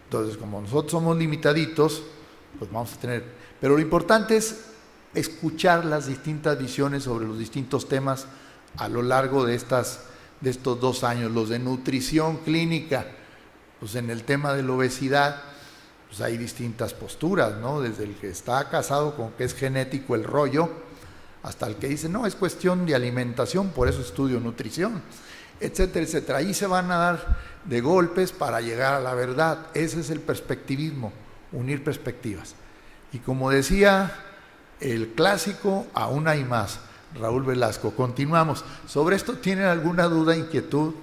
Entonces, como nosotros somos limitaditos, pues vamos a tener. Pero lo importante es escuchar las distintas visiones sobre los distintos temas a lo largo de estos 2 años. Los de nutrición clínica, pues en el tema de la obesidad, pues hay distintas posturas, ¿no? Desde el que está casado con que es genético el rollo, hasta el que dice, no, es cuestión de alimentación, por eso estudio nutrición, etcétera, etcétera. Ahí se van a dar de golpes para llegar a la verdad. Ese es el perspectivismo, unir perspectivas. Y como decía el clásico, aún hay más. Raúl Velasco. Continuamos. ¿Sobre esto tienen alguna duda, inquietud?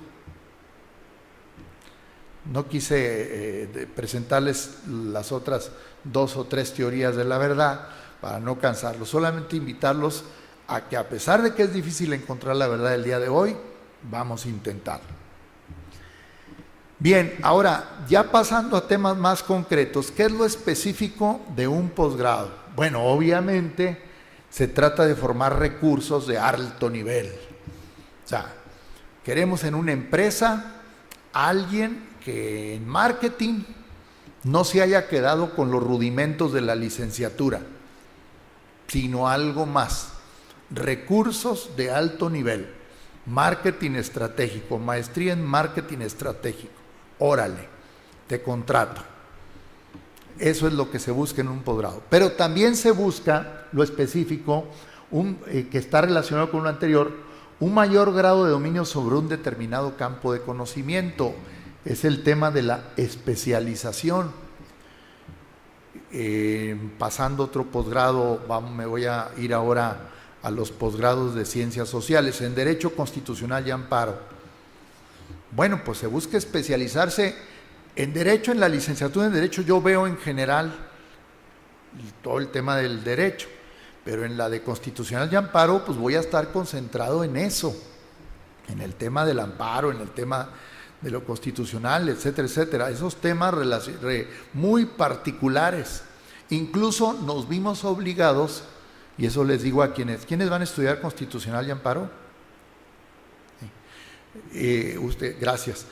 No quise presentarles las otras 2 o 3 teorías de la verdad para no cansarlos, solamente invitarlos a que, a pesar de que es difícil encontrar la verdad el día de hoy, vamos a intentarlo. Bien, ahora, ya pasando a temas más concretos, ¿qué es lo específico de un posgrado? Bueno, obviamente se trata de formar recursos de alto nivel. O sea, queremos en una empresa alguien que en marketing no se haya quedado con los rudimentos de la licenciatura, sino algo más. Recursos de alto nivel, marketing estratégico, maestría en marketing estratégico. Órale, te contrato. Eso es lo que se busca en un posgrado. Pero también se busca lo específico, que está relacionado con lo anterior, un mayor grado de dominio sobre un determinado campo de conocimiento. es el tema de la especialización. Pasando otro posgrado, me voy a ir ahora a los posgrados de Ciencias Sociales, en Derecho Constitucional y Amparo. Bueno, pues se busca especializarse en Derecho, en la licenciatura en Derecho yo veo en general todo el tema del derecho, pero en la de Constitucional y Amparo pues voy a estar concentrado en eso, en el tema del amparo, en el tema de lo constitucional, etcétera, etcétera, esos temas muy particulares. Incluso nos vimos obligados, y eso les digo a quienes van a estudiar Constitucional y Amparo. Gracias.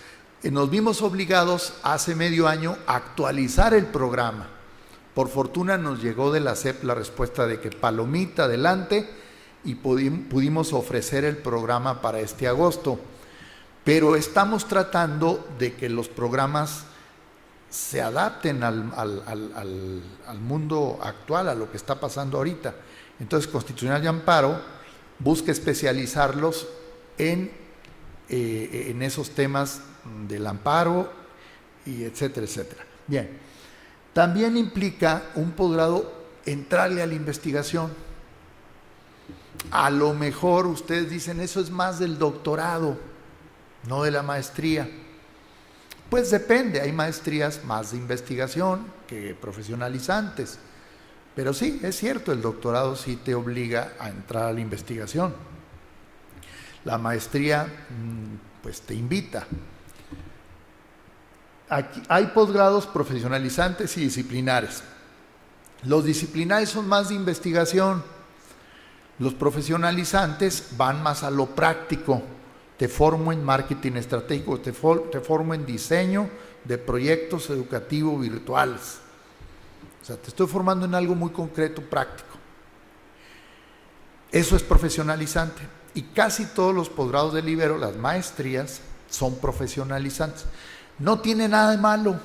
Nos vimos obligados hace medio año a actualizar el programa. Por fortuna nos llegó de la SEP la respuesta de que palomita adelante y pudimos ofrecer el programa para este agosto. Pero estamos tratando de que los programas se adapten al mundo actual, a lo que está pasando ahorita. Entonces, Constitucional y Amparo busca especializarlos en esos temas del amparo y etcétera, etcétera. Bien, también implica un posgrado entrarle a la investigación. A lo mejor ustedes dicen, eso es más del doctorado, no de la maestría. Pues depende, hay maestrías más de investigación que profesionalizantes, pero sí, es cierto, el doctorado sí te obliga a entrar a la investigación. La maestría, pues te invita. Aquí hay posgrados profesionalizantes y disciplinares. Los disciplinares son más de investigación, los profesionalizantes van más a lo práctico. Te formo en marketing estratégico, te formo en diseño de proyectos educativos virtuales. O sea, te estoy formando en algo muy concreto, práctico. Eso es profesionalizante. Y casi todos los posgrados del Ibero, las maestrías, son profesionalizantes. No tiene nada de malo,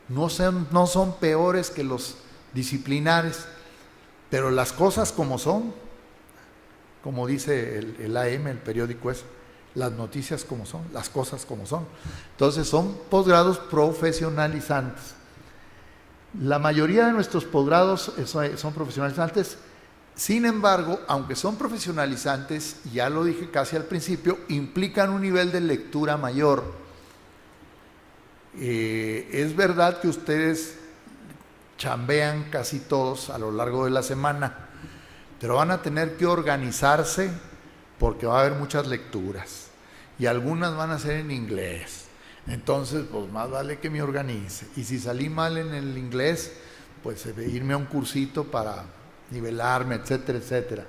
no son peores que los disciplinares, pero las cosas como son, como dice el AM, el periódico es, las noticias como son, las cosas como son. Entonces son posgrados profesionalizantes. La mayoría de nuestros posgrados son profesionalizantes. Sin embargo, aunque son profesionalizantes, ya lo dije casi al principio, implican un nivel de lectura mayor. Es verdad que ustedes chambean casi todos a lo largo de la semana, pero van a tener que organizarse porque va a haber muchas lecturas y algunas van a ser en inglés. Entonces, pues más vale que me organice. Y si salí mal en el inglés, pues irme a un cursito para nivelarme, etcétera, etcétera.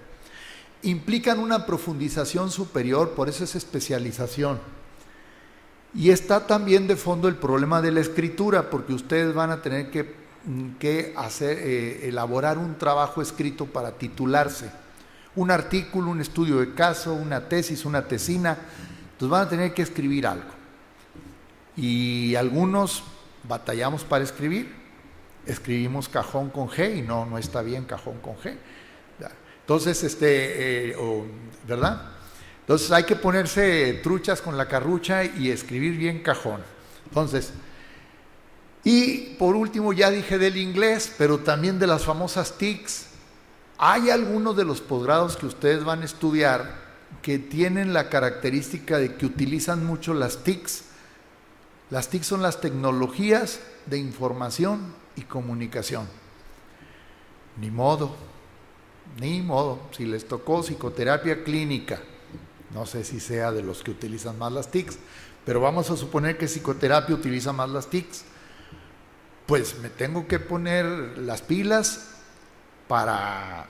Implican una profundización superior, por eso es especialización. Y está también de fondo el problema de la escritura, porque ustedes van a tener que elaborar un trabajo escrito para titularse. Un artículo, un estudio de caso, una tesis, una tesina. Entonces van a tener que escribir algo. Y algunos batallamos para escribir. Escribimos cajón con G y no está bien cajón con G. Entonces, ¿verdad? Entonces hay que ponerse truchas con la carrucha y escribir bien cajón. Entonces, y por último ya dije del inglés, pero también de las famosas TICs. Hay algunos de los posgrados que ustedes van a estudiar que tienen la característica de que utilizan mucho las TICs. Las TIC son las tecnologías de información y comunicación. Ni modo. Si les tocó psicoterapia clínica, no sé si sea de los que utilizan más las TICs, pero vamos a suponer que psicoterapia utiliza más las TICs. Pues me tengo que poner las pilas para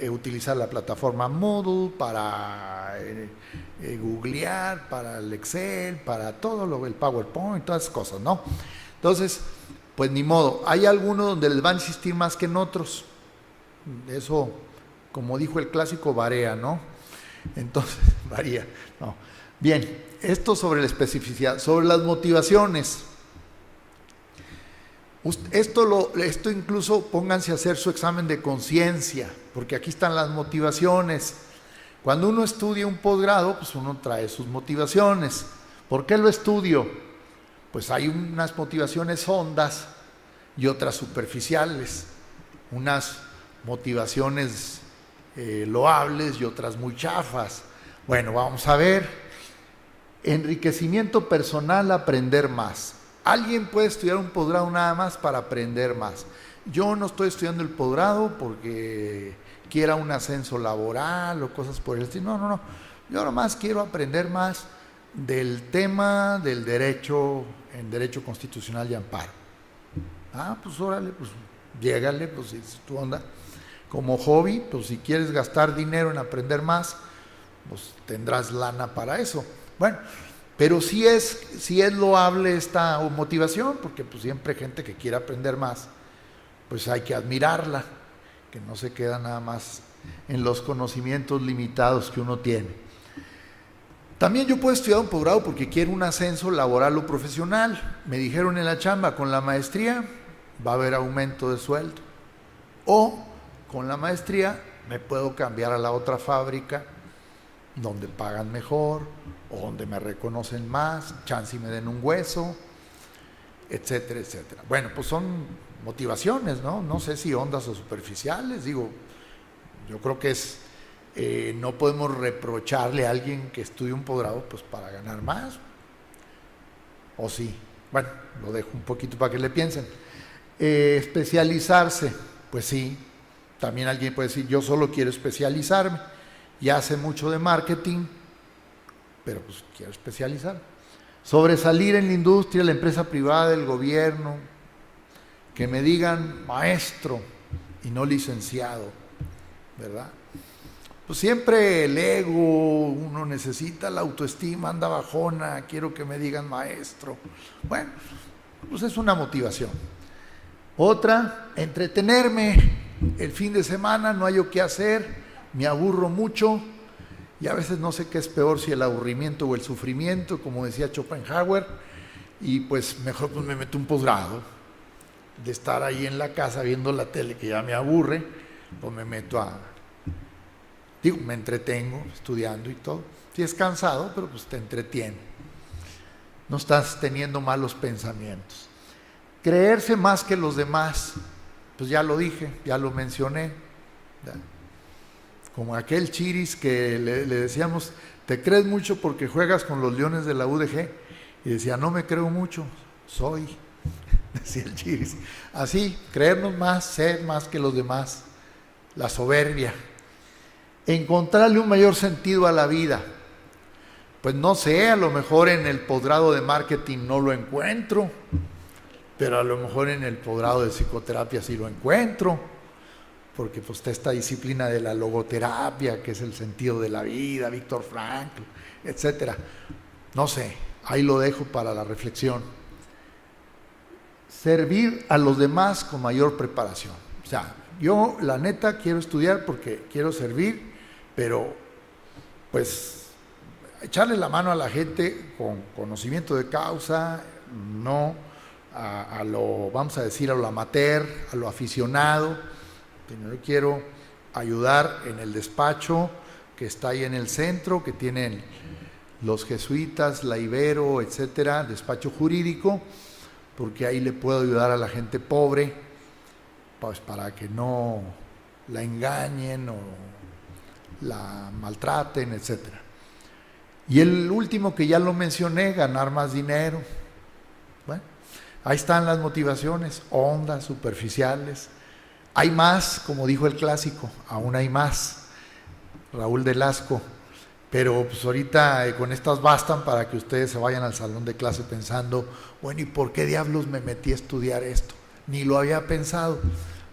utilizar la plataforma Moodle, para googlear, para el Excel, para todo el PowerPoint, todas esas cosas, ¿no? Entonces, pues ni modo. Hay algunos donde les van a insistir más que en otros. Eso, como dijo el clásico, varía, ¿no? Entonces, varía, ¿no? Bien, esto sobre la especificidad, sobre las motivaciones. Esto incluso pónganse a hacer su examen de conciencia, porque aquí están las motivaciones. Cuando uno estudia un posgrado, pues uno trae sus motivaciones. ¿Por qué lo estudio? pues hay unas motivaciones hondas y otras superficiales, unas motivaciones loables y otras muy chafas. Bueno, vamos a ver. Enriquecimiento personal, aprender más. Alguien puede estudiar un posgrado nada más para aprender más. Yo no estoy estudiando el posgrado porque quiera un ascenso laboral o cosas por el estilo. No. Yo nomás quiero aprender más del tema del derecho, en derecho constitucional y amparo. Pues órale, pues llégale, pues es tu onda. Como hobby, pues si quieres gastar dinero en aprender más, pues tendrás lana para eso. Bueno, pero sí es loable esta motivación, porque pues siempre hay gente que quiere aprender más, pues hay que admirarla, que no se queda nada más en los conocimientos limitados que uno tiene. También yo puedo estudiar un posgrado porque quiero un ascenso laboral o profesional. Me dijeron en la chamba, con la maestría va a haber aumento de sueldo. O con la maestría me puedo cambiar a la otra fábrica donde pagan mejor o donde me reconocen más, chance y me den un hueso, etcétera, etcétera. Bueno, pues son motivaciones, ¿no? No sé si hondas o superficiales, digo, yo creo que no podemos reprocharle a alguien que estudie un posgrado pues para ganar más, o sí. Bueno, lo dejo un poquito para que le piensen. Especializarse, pues sí, también alguien puede decir, yo solo quiero especializarme, ya sé mucho de marketing, pero pues quiero especializar. Sobresalir en la industria, la empresa privada, el gobierno, que me digan maestro y no licenciado, ¿verdad? Pues siempre el ego, uno necesita la autoestima, anda bajona, quiero que me digan maestro. Bueno, pues es una motivación. Otra, entretenerme. El fin de semana no hay qué hacer, me aburro mucho y a veces no sé qué es peor, si el aburrimiento o el sufrimiento, como decía Schopenhauer, y pues mejor pues me meto un posgrado, de estar ahí en la casa viendo la tele que ya me aburre, pues me meto me entretengo estudiando y todo. Sí es cansado, pero pues te entretiene. No estás teniendo malos pensamientos. Creerse más que los demás, pues ya lo dije, ya lo mencioné. ¿Ya? Como aquel chiris que le decíamos, te crees mucho porque juegas con los Leones de la UDG, y decía, no me creo mucho, soy, decía el chiris. Así, creernos más, ser más que los demás, la soberbia. Encontrarle un mayor sentido a la vida. Pues no sé, a lo mejor en el posgrado de marketing no lo encuentro, pero a lo mejor en el posgrado de psicoterapia sí lo encuentro, porque pues está esta disciplina de la logoterapia, que es el sentido de la vida, Víctor Frankl, etcétera. No sé, ahí lo dejo para la reflexión. Servir a los demás con mayor preparación. O sea, yo la neta quiero estudiar porque quiero servir, pero pues echarle la mano a la gente con conocimiento de causa, no a lo, vamos a decir, a lo amateur, a lo aficionado. Yo quiero ayudar en el despacho que está ahí en el centro, que tienen los jesuitas, la Ibero, etcétera, despacho jurídico, porque ahí le puedo ayudar a la gente pobre, pues para que no la engañen o la maltraten, etcétera. Y el último, que ya lo mencioné, ganar más dinero. Bueno, ahí están las motivaciones, hondas, superficiales. Hay más, como dijo el clásico, aún hay más, Raúl Velasco, pero pues ahorita con estas bastan para que ustedes se vayan al salón de clase pensando, bueno, ¿y por qué diablos me metí a estudiar esto? Ni lo había pensado,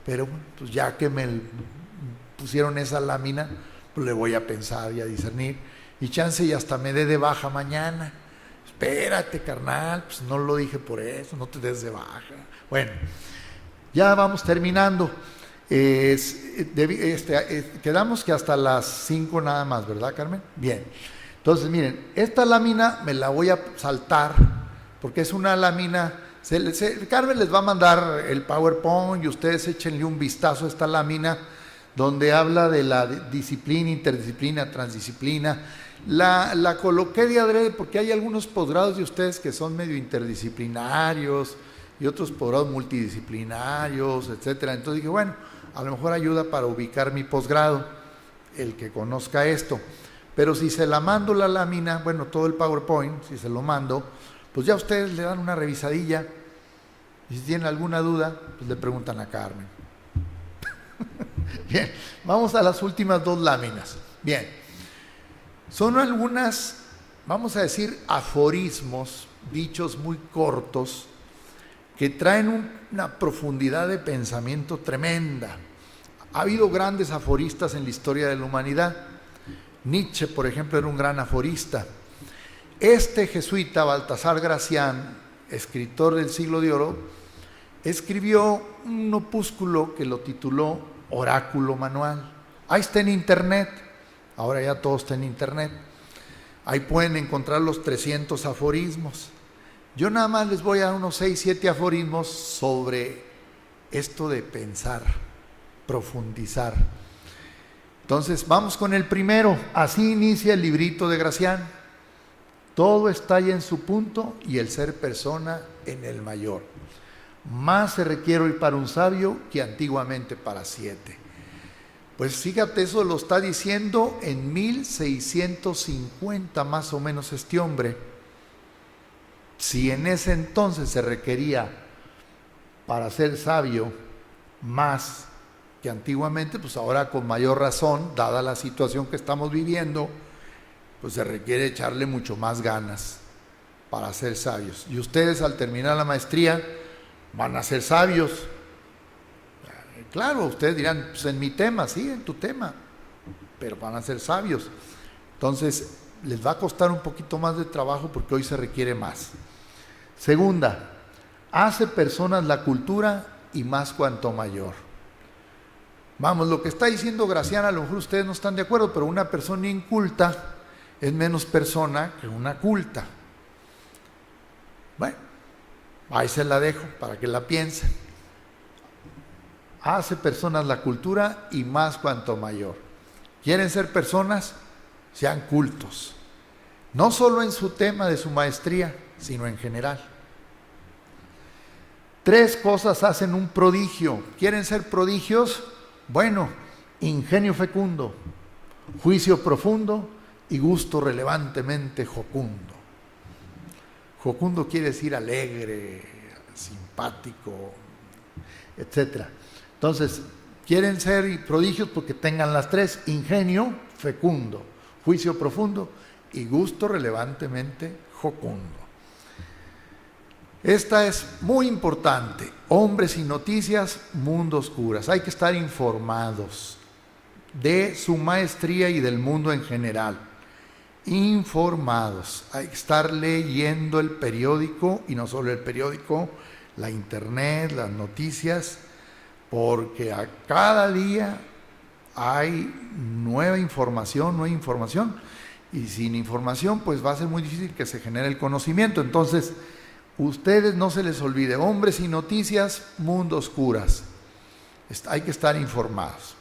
pero pues ya que me pusieron esa lámina, pues le voy a pensar y a discernir, y chance y hasta me dé de baja mañana. Espérate, carnal, pues no lo dije por eso, no te des de baja. Bueno, ya vamos terminando. Quedamos que hasta las 5 nada más, ¿verdad, Carmen? Bien. Entonces, miren, esta lámina me la voy a saltar porque es una lámina. Carmen les va a mandar el PowerPoint y ustedes échenle un vistazo a esta lámina donde habla de la disciplina, interdisciplina, transdisciplina. La coloqué de adrede porque hay algunos posgrados de ustedes que son medio interdisciplinarios y otros posgrados multidisciplinarios, etcétera. Entonces dije, bueno, a lo mejor ayuda para ubicar mi posgrado, el que conozca esto. Pero si se la mando la lámina, bueno, todo el PowerPoint, si se lo mando, pues ya ustedes le dan una revisadilla y si tienen alguna duda, pues le preguntan a Carmen. Bien, vamos a las últimas dos láminas. Bien, son algunas, vamos a decir, aforismos, dichos muy cortos, que traen una profundidad de pensamiento tremenda. Ha habido grandes aforistas en la historia de la humanidad. Nietzsche, por ejemplo, era un gran aforista. Este jesuita, Baltasar Gracián, escritor del Siglo de Oro, escribió un opúsculo que lo tituló Oráculo Manual. Ahí está en internet, ahora ya todo está en internet. Ahí pueden encontrar los 300 aforismos. Yo nada más les voy a dar unos 6, 7 aforismos sobre esto de pensar, profundizar. Entonces, vamos con el primero. Así inicia el librito de Gracián. Todo estalla en su punto y el ser persona en el mayor. Más se requiere hoy para un sabio que antiguamente para 7. Pues fíjate, eso lo está diciendo en 1650 más o menos este hombre. Si en ese entonces se requería para ser sabio más que antiguamente, pues ahora con mayor razón, dada la situación que estamos viviendo, pues se requiere echarle mucho más ganas para ser sabios. Y ustedes al terminar la maestría van a ser sabios. Claro, ustedes dirán, pues en mi tema, sí, en tu tema, pero van a ser sabios. Entonces, les va a costar un poquito más de trabajo porque hoy se requiere más. Segunda, hace personas la cultura y más cuanto mayor. Vamos, lo que está diciendo Gracián, a lo mejor ustedes no están de acuerdo, pero una persona inculta es menos persona que una culta. Bueno, ahí se la dejo para que la piensen. Hace personas la cultura y más cuanto mayor. ¿Quieren ser personas? Sean cultos. No solo en su tema de su maestría, sino en general. 3 cosas hacen un prodigio. ¿Quieren ser prodigios? Bueno, ingenio fecundo, juicio profundo y gusto relevantemente jocundo. Jocundo quiere decir alegre, simpático, etc. Entonces, quieren ser prodigios porque tengan las 3, ingenio fecundo, juicio profundo y gusto relevantemente jocundo. Esta es muy importante. Hombres y noticias, mundo oscuras. Hay que estar informados de su maestría y del mundo en general. Informados. Hay que estar leyendo el periódico, y no solo el periódico, la internet, las noticias, porque a cada día hay nueva información, y sin información pues va a ser muy difícil que se genere el conocimiento. Entonces, ustedes no se les olvide, hombres y noticias, mundo oscuras. Hay que estar informados.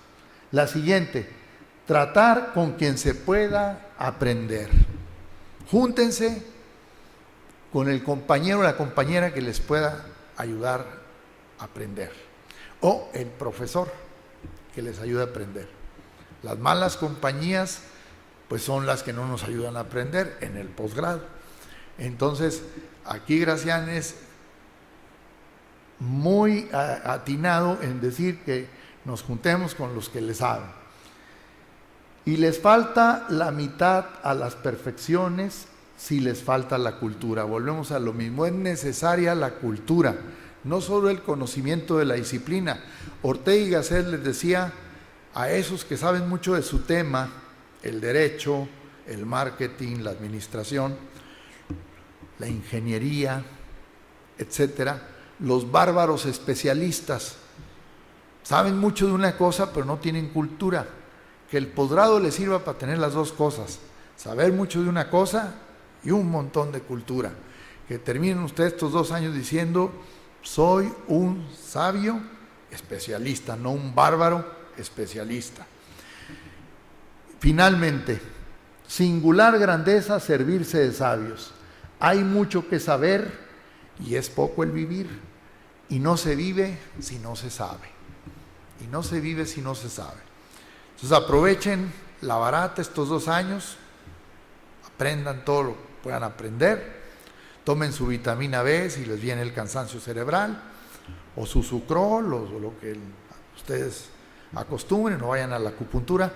La siguiente, tratar con quien se pueda aprender. Júntense con el compañero o la compañera que les pueda ayudar a aprender. O el profesor que les ayude a aprender. Las malas compañías, pues son las que no nos ayudan a aprender en el posgrado. Entonces, aquí Gracián es muy atinado en decir que nos juntemos con los que le saben. Y les falta la mitad a las perfecciones si les falta la cultura. Volvemos a lo mismo, es necesaria la cultura, no solo el conocimiento de la disciplina. Ortega y Gasset les decía a esos que saben mucho de su tema, el derecho, el marketing, la administración, la ingeniería, etcétera, los bárbaros especialistas, saben mucho de una cosa pero no tienen cultura. Que el posgrado les sirva para tener las 2 cosas, saber mucho de una cosa y un montón de cultura. Que terminen ustedes estos 2 años diciendo, soy un sabio especialista, no un bárbaro especialista. Finalmente, singular grandeza servirse de sabios. Hay mucho que saber y es poco el vivir. Y no se vive si no se sabe. Y no se vive si no se sabe. Entonces aprovechen la barata estos 2 años, aprendan todo lo que puedan aprender, tomen su vitamina B si les viene el cansancio cerebral, o su sucrol, o lo que ustedes acostumbren, no vayan a la acupuntura,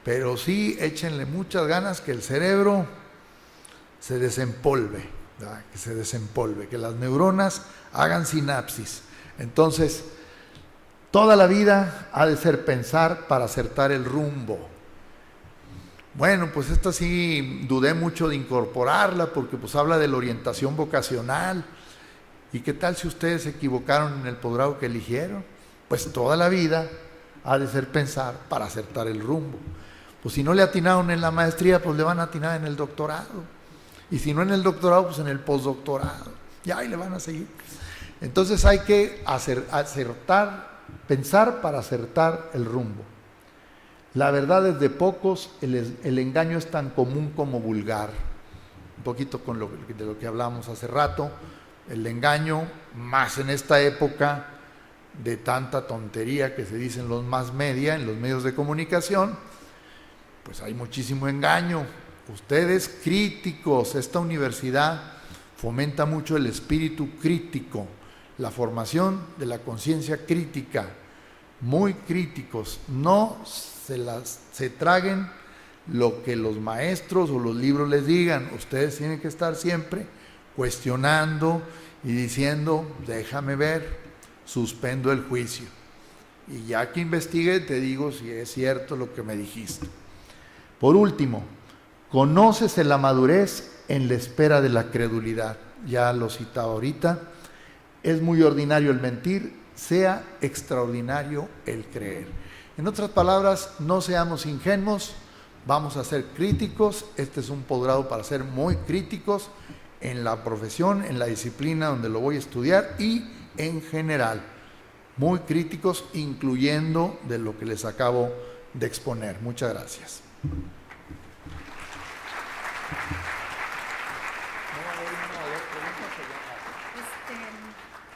pero sí échenle muchas ganas que el cerebro se desempolve, ¿verdad? Que se desempolve, que las neuronas hagan sinapsis. Entonces, toda la vida ha de ser pensar para acertar el rumbo. Bueno, pues esta sí dudé mucho de incorporarla porque pues habla de la orientación vocacional. ¿Y qué tal si ustedes se equivocaron en el posgrado que eligieron? Pues toda la vida ha de ser pensar para acertar el rumbo. Pues si no le atinaron en la maestría, pues le van a atinar en el doctorado. Y si no en el doctorado, pues en el postdoctorado. Y ahí le van a seguir. Entonces hay que acertar, pensar para acertar el rumbo. La verdad es de pocos, el engaño es tan común como vulgar. Un poquito de lo que hablamos hace rato, el engaño, más en esta época de tanta tontería que se dice en los mass media, en los medios de comunicación, pues hay muchísimo engaño. Ustedes críticos, esta universidad fomenta mucho el espíritu crítico, la formación de la conciencia crítica, muy críticos, no se traguen lo que los maestros o los libros les digan. Ustedes tienen que estar siempre cuestionando y diciendo, déjame ver, suspendo el juicio. Y ya que investigue, te digo si es cierto lo que me dijiste. Por último, conócese la madurez en la espera de la credulidad. Ya lo citaba ahorita. Es muy ordinario el mentir, sea extraordinario el creer. En otras palabras, no seamos ingenuos, vamos a ser críticos. Este es un posgrado para ser muy críticos en la profesión, en la disciplina donde lo voy a estudiar y en general. Muy críticos, incluyendo de lo que les acabo de exponer. Muchas gracias.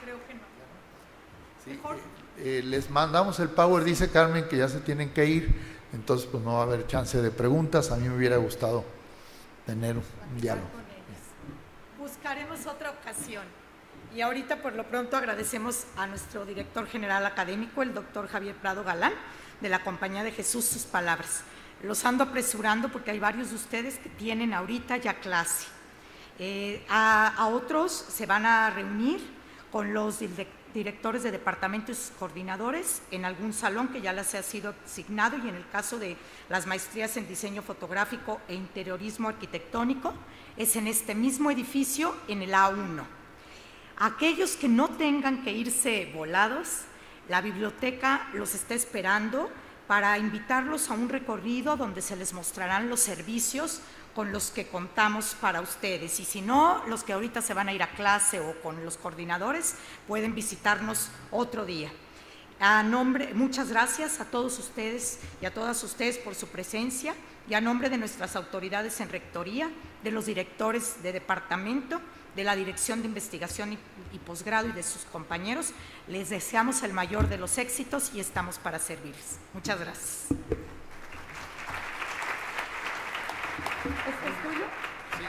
Creo que no. Sí, Mejor. Les mandamos el power, dice Carmen que ya se tienen que ir, entonces pues no va a haber chance de preguntas. A mí me hubiera gustado tener un diálogo. Buscaremos otra ocasión. Y ahorita por lo pronto agradecemos a nuestro director general académico, el doctor Javier Prado Galán, de la Compañía de Jesús, sus palabras. Los ando apresurando porque hay varios de ustedes que tienen ahorita ya clase. A otros se van a reunir con los directores de departamento y sus coordinadores en algún salón que ya les ha sido asignado, y en el caso de las maestrías en diseño fotográfico e interiorismo arquitectónico es en este mismo edificio en el A1. Aquellos que no tengan que irse volados, la biblioteca los está esperando para invitarlos a un recorrido donde se les mostrarán los servicios con los que contamos para ustedes. Y si no, los que ahorita se van a ir a clase o con los coordinadores pueden visitarnos otro día. Muchas gracias a todos ustedes y a todas ustedes por su presencia, y a nombre de nuestras autoridades en rectoría, de los directores de departamento, de la Dirección de Investigación y Posgrado y de sus compañeros, les deseamos el mayor de los éxitos y estamos para servirles. Muchas gracias. ¿Este es tuyo? Sí.